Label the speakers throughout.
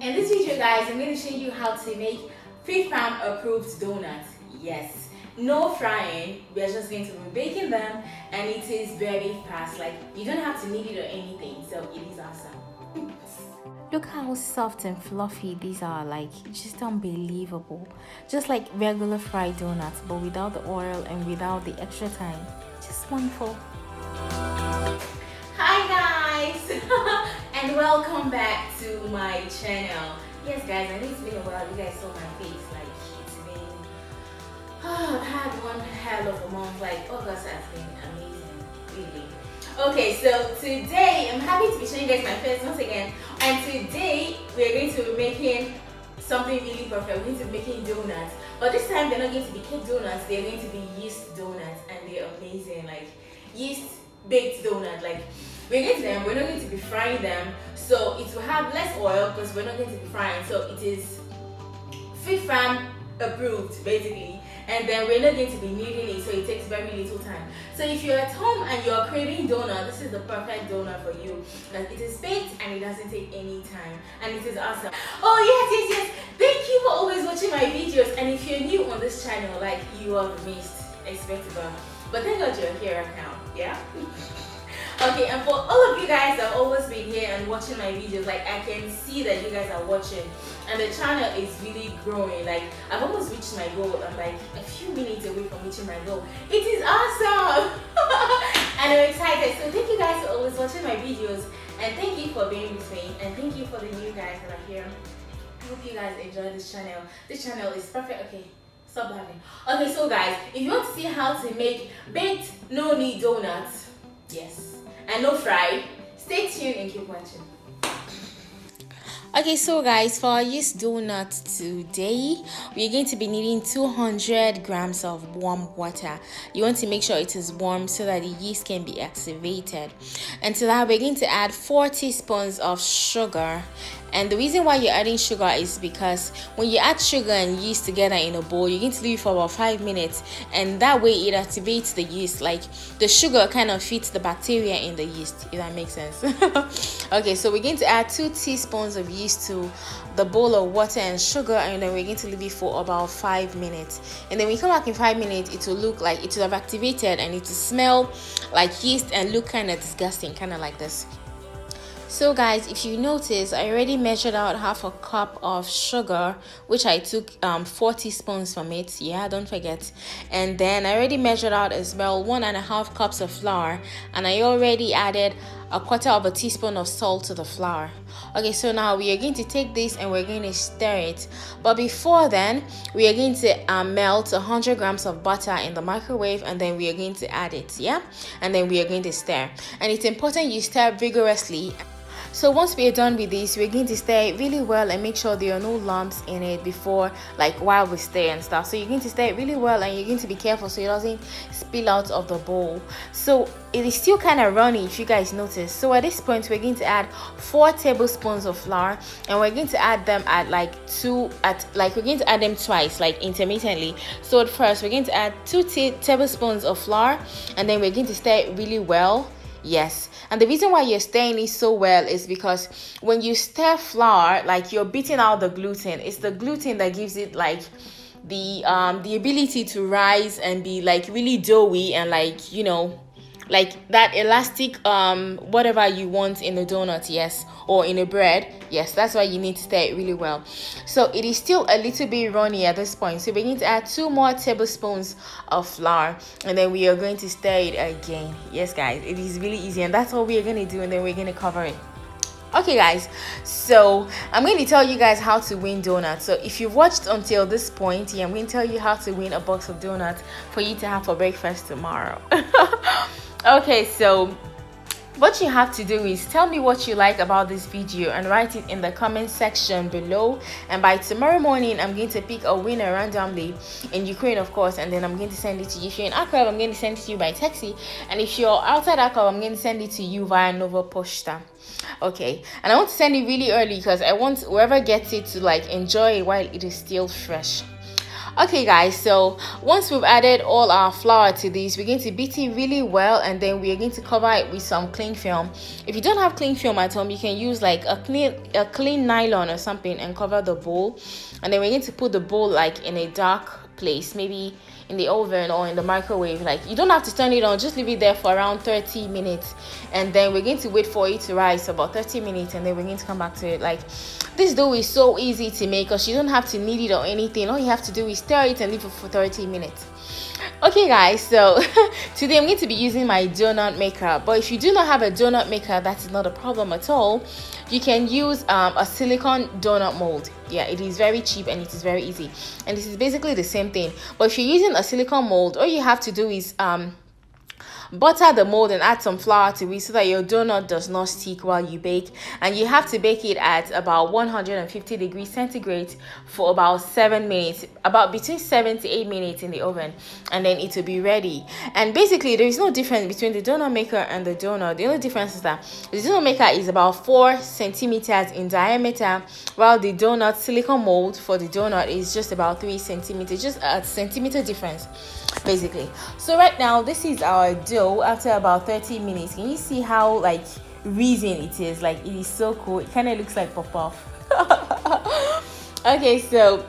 Speaker 1: In this video, guys, I'm going to show you how to make 5th Farm approved donuts. Yes, no frying. We are just going to be baking them, and it is very fast. Like, you don't have to knead it or anything, so it is awesome.
Speaker 2: Look how soft and fluffy these are, like just unbelievable. Just like regular fried donuts, but without the oil and without the extra time. Just wonderful.
Speaker 1: Hi guys, and welcome back to my channel. Yes guys, I know it's been a while. You guys saw my face, like it's been, I've had one hell of a month. Like August has been amazing, really. Okay, so today I'm happy to be showing you guys my face once again, and today we're going to be making something really perfect. We're going to be making donuts, but this time they're not going to be cake donuts, they're going to be yeast donuts, and they're amazing. Like yeast baked donut. Like we're not going to be frying them, so it will have less oil because we're not going to be frying. So it is 5th Farm approved basically, and then we're not going to be kneading it, so it takes very little time. So if you're at home and you're craving donut, this is the perfect donut for you. Like it is baked and it doesn't take any time, and it is awesome. Oh yes, thank you for always watching my videos, and if you're new on this channel, like you are missed, expectable, but thank God you're here right now. Yeah. Okay, and for all of you guys that have always been here and watching my videos, like I can see that you guys are watching, and the channel is really growing. Like I've almost reached my goal. I'm like a few minutes away from reaching my goal. It is awesome. And I'm excited. So thank you guys for always watching my videos, and thank you for being with me, and thank you for the new guys that are here. I hope you guys enjoy this channel. This channel is perfect. Okay, stop laughing. Okay, so guys, if you want to see how to make baked no knead donuts, yes, and no fry, stay tuned and keep watching.
Speaker 2: Okay, so guys, for our yeast donut today, we're going to be needing 200 grams of warm water. You want to make sure it is warm so that the yeast can be activated. And to that, we're going to add 4 teaspoons of sugar. And the reason why you're adding sugar is because when you add sugar and yeast together in a bowl, you're going to leave it for about 5 minutes, and that way it activates the yeast. Like the sugar kind of feeds the bacteria in the yeast, if that makes sense. Okay, so we're going to add 2 teaspoons of yeast to the bowl of water and sugar, and then we're going to leave it for about 5 minutes. And then when we come back in 5 minutes, it will look like it will have activated, and it will smell like yeast and look kind of disgusting, kind of like this. So guys, if you notice, I already measured out half a cup of sugar, which I took 4 teaspoons from it. Yeah, don't forget. And then I already measured out as well 1.5 cups of flour, and I already added 1/4 teaspoon of salt to the flour. Okay, so now we are going to take this and we're going to stir it. But before then, we are going to melt 100 grams of butter in the microwave, and then we are going to add it. Yeah, and then we are going to stir, and it's important you stir vigorously. So once we are done with this, we're going to stir it really well and make sure there are no lumps in it before, like while we stir and stuff. So you're going to stir it really well, and you're going to be careful so it doesn't spill out of the bowl. So it is still kind of runny, if you guys notice. So at this point, we're going to add 4 tablespoons of flour, and we're going to add them at we're going to add them twice, like intermittently. So at first, we're going to add 2 tablespoons of flour, and then we're going to stir it really well. Yes, and the reason why you're stirring it so well is because when you stir flour, like you're beating out the gluten. It's the gluten that gives it like the ability to rise and be like really doughy and like, you know, like that elastic whatever you want in a donut, yes, or in a bread. Yes, that's why you need to stir it really well. So it is still a little bit runny at this point, so we're going to add 2 more tablespoons of flour, and then we are going to stir it again. Yes guys, it is really easy, and that's all we are going to do, and then we're going to cover it. Okay guys, so I'm going to tell you guys how to win donuts. So if you've watched until this point, yeah, I'm going to tell you how to win a box of donuts for you to have for breakfast tomorrow. Okay, so what you have to do is tell me what you like about this video and write it in the comment section below, and by tomorrow morning I'm going to pick a winner randomly in Ukraine, of course, and then I'm going to send it to you. If you're in Accra, I'm going to send it to you by taxi, and if you're outside Accra, I'm going to send it to you via Nova Posta. Okay, and I want to send it really early because I want whoever gets it to like enjoy it while it is still fresh. Okay guys, so once we've added all our flour to this, we're going to beat it really well, and then we're going to cover it with some cling film. If you don't have cling film at home, you can use like a clean nylon or something and cover the bowl. And then we're going to put the bowl like in a dark place, maybe in the oven or in the microwave. Like, you don't have to turn it on, just leave it there for around 30 minutes, and then we're going to wait for it to rise about 30 minutes, and then we're going to come back to it. Like, this dough is so easy to make because you don't have to knead it or anything. All you have to do is stir it and leave it for 30 minutes. Okay guys, so today I'm going to be using my donut maker, but if you do not have a donut maker, that is not a problem at all. You can use a silicone donut mold. Yeah, it is very cheap and it is very easy, and this is basically the same thing. But if you're using a silicone mold, all you have to do is butter the mold and add some flour to it so that your donut does not stick while you bake. And you have to bake it at about 150 degrees centigrade for about 7 minutes, about between 7 to 8 minutes in the oven, and then it will be ready. And basically there is no difference between the donut maker and the donut. The only difference is that the donut maker is about 4 centimeters in diameter, while the donut silicone mold for the donut is just about 3 centimeters, just a centimeter difference basically. So right now this is our dough after about 30 minutes. Can you see how like resin it is? Like, it is so cool. It kind of looks like pop-off. Okay, so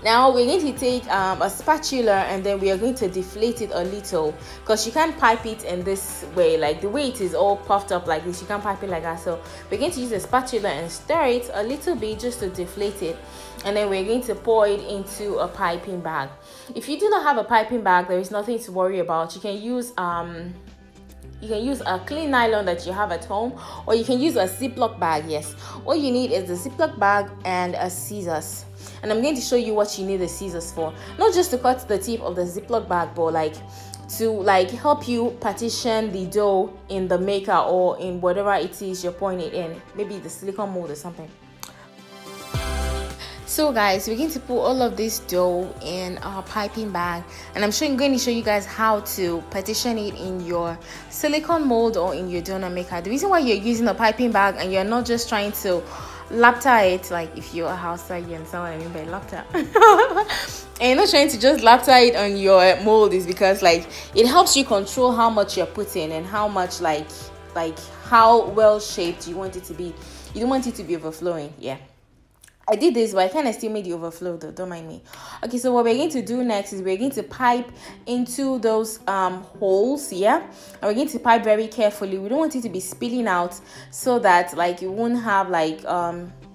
Speaker 2: now we're going to take a spatula, and then we are going to deflate it a little, because you can't pipe it in this way. Like, the way it is all puffed up like this, you can't pipe it like that. So we're going to use a spatula and stir it a little bit just to deflate it, and then we're going to pour it into a piping bag. If you do not have a piping bag, there is nothing to worry about. You can use a clean nylon that you have at home, or you can use a Ziploc bag. Yes, all you need is the Ziploc bag and a scissors. And I'm going to show you what you need the scissors for. Not just to cut the tip of the Ziploc bag, but like to like help you partition the dough in the maker or in whatever it is you're pouring it in, maybe the silicone mold or something. So guys, we're going to put all of this dough in our piping bag, and I'm going to show you guys how to partition it in your silicone mold or in your donut maker. The reason why you're using a piping bag and you're not just trying to lapta it, like if you're a housewife, you understand what I mean by lapta, and you're not trying to just lapta it on your mold, is because like it helps you control how much you're putting and how much like how well shaped you want it to be. You don't want it to be overflowing. Yeah, I did this, but I kind of still made the overflow though, don't mind me. Okay, so what we're going to do next is we're going to pipe into those holes, yeah? And we're going to pipe very carefully. We don't want it to be spilling out, so that like you won't have like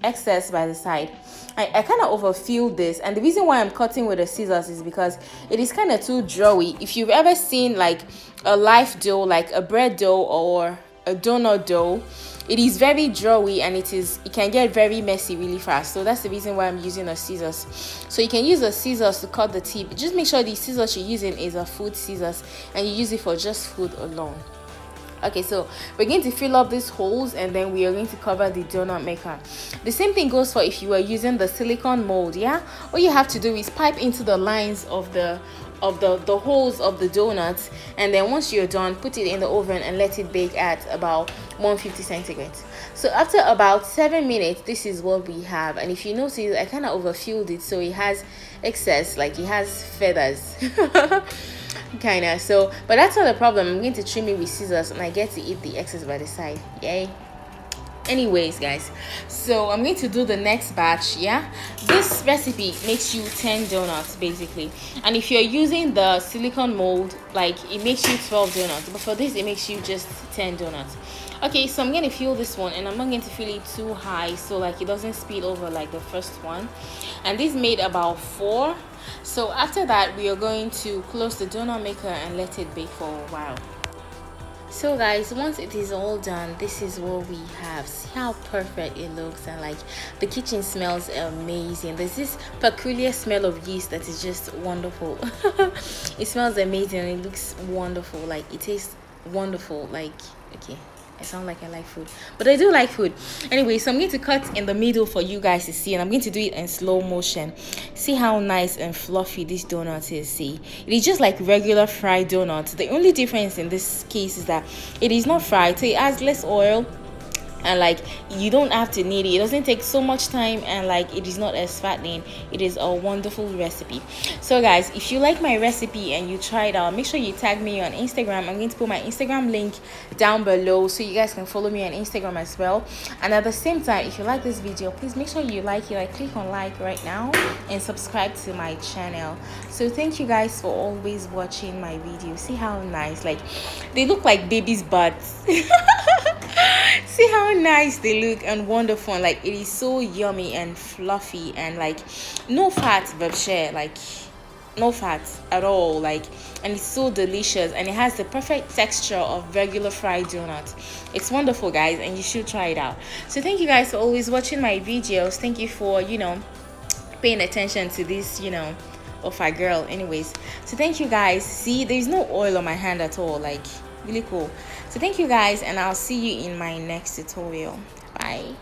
Speaker 2: excess by the side. I kind of overfilled this, and the reason why I'm cutting with the scissors is because it is kind of too drawy. If you've ever seen like a life dough, like a bread dough or a donut dough, it is very drawy, and it can get very messy really fast. So that's the reason why I'm using a scissors. So you can use a scissors to cut the tip. Just make sure the scissors you're using is a food scissors, and you use it for just food alone. Okay, so we're going to fill up these holes, and then we are going to cover the donut maker. The same thing goes for if you are using the silicone mold. Yeah, all you have to do is pipe into the lines of the holes of the donuts, and then once you're done, put it in the oven and let it bake at about 150 centigrade. So after about 7 minutes, this is what we have. And if you notice, I kind of overfilled it, so it has excess, like it has feathers. Kind of. So but that's not a problem. I'm going to trim it with scissors, and I get to eat the excess by the side. Yay. Anyways guys, so I'm going to do the next batch. Yeah, this recipe makes you 10 donuts basically, and if you're using the silicone mold, like it makes you 12 donuts, but for this it makes you just 10 donuts. Okay, so I'm going to fill this one, and I'm not going to fill it too high so like it doesn't spill over like the first one. And this made about 4. So after that, we are going to close the donut maker and let it bake for a while. So guys, once it is all done, this is what we have. See how perfect it looks, and like the kitchen smells amazing. There's this peculiar smell of yeast that is just wonderful. It smells amazing and it looks wonderful. Like it tastes wonderful. Like, okay, I sound like I like food, but I do like food. Anyway, so I'm going to cut in the middle for you guys to see, and I'm going to do it in slow motion. See how nice and fluffy this donut is. See, it is just like regular fried donuts. The only difference in this case is that it is not fried, so it adds less oil and like you don't have to knead it. It doesn't take so much time, and like it is not as fattening. It is a wonderful recipe. So guys, if you like my recipe and you try it out, make sure you tag me on Instagram. I'm going to put my Instagram link down below so you guys can follow me on Instagram as well. And at the same time, if you like this video, please make sure you like it. Like, click on like right now and subscribe to my channel. So thank you guys for always watching my videos. See how nice, like they look like babies' butts. See how nice they look and wonderful. Like it is so yummy and fluffy, and like no fat, but share, like no fat at all, like, and it's so delicious, and it has the perfect texture of regular fried donut. It's wonderful guys, and you should try it out. So thank you guys for always watching my videos. Thank you for, you know, paying attention to this, you know, of our girl. Anyways, so thank you guys. See, there's no oil on my hand at all, like really cool. So thank you guys, and I'll see you in my next tutorial. Bye.